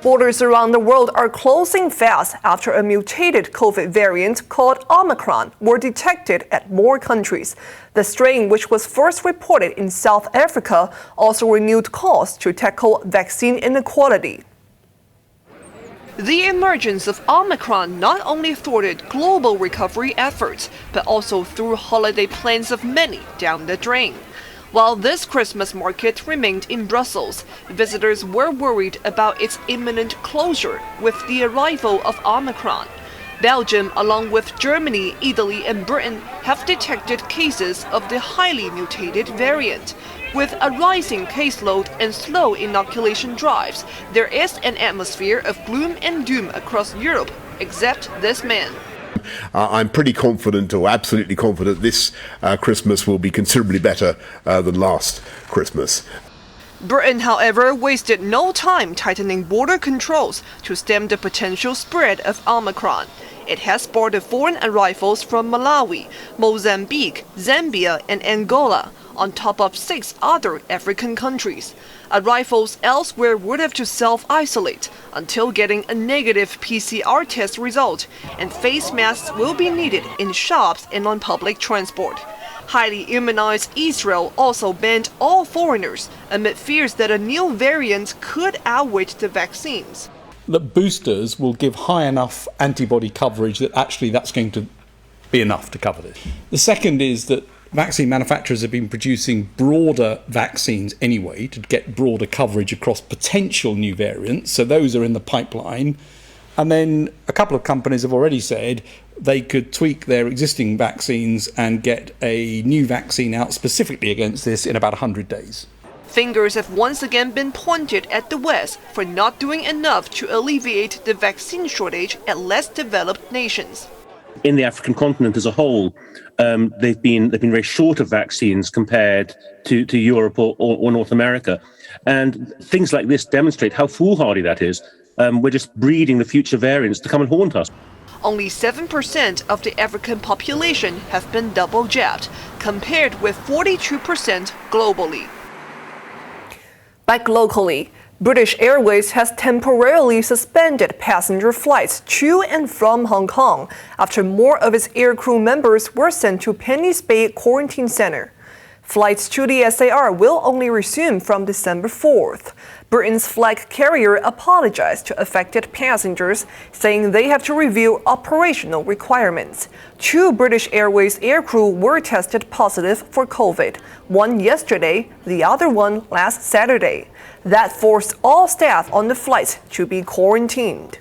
Borders around the world are closing fast after a mutated COVID variant called Omicron were detected at more countries. The strain, which was first reported in South Africa, also renewed calls to tackle vaccine inequality. The emergence of Omicron not only thwarted global recovery efforts, but also threw holiday plans of many down the drain. While this Christmas market remained in Brussels, visitors were worried about its imminent closure with the arrival of Omicron. Belgium, along with Germany, Italy and Britain, have detected cases of the highly mutated variant. With a rising caseload and slow inoculation drives, there is an atmosphere of gloom and doom across Europe, except this man. I'm pretty confident, or absolutely confident, this Christmas will be considerably better than last Christmas. Britain, however, wasted no time tightening border controls to stem the potential spread of Omicron. It has barred foreign arrivals from Malawi, Mozambique, Zambia and Angola, on top of 6 other African countries. Arrivals elsewhere would have to self-isolate until getting a negative PCR test result, and face masks will be needed in shops and on public transport. Highly immunized Israel also banned all foreigners amid fears that a new variant could outwit the vaccines. That boosters will give high enough antibody coverage that actually that's going to be enough to cover this. The second is that vaccine manufacturers have been producing broader vaccines anyway to get broader coverage across potential new variants. So those are in the pipeline. And then a couple of companies have already said they could tweak their existing vaccines and get a new vaccine out specifically against this in about 100 days. Fingers have once again been pointed at the West for not doing enough to alleviate the vaccine shortage at less developed nations. In the African continent as a whole, they've been very short of vaccines compared to Europe or North America. And things like this demonstrate how foolhardy that is. We're just breeding the future variants to come and haunt us. Only 7% of the African population have been double jabbed, compared with 42% globally. Back locally, British Airways has temporarily suspended passenger flights to and from Hong Kong after more of its aircrew members were sent to Penny's Bay Quarantine Center. Flights to the SAR will only resume from December 4th. Britain's flag carrier apologized to affected passengers, saying they have to review operational requirements. 2 British Airways aircrew were tested positive for COVID, one yesterday, the other one last Saturday. That forced all staff on the flights to be quarantined.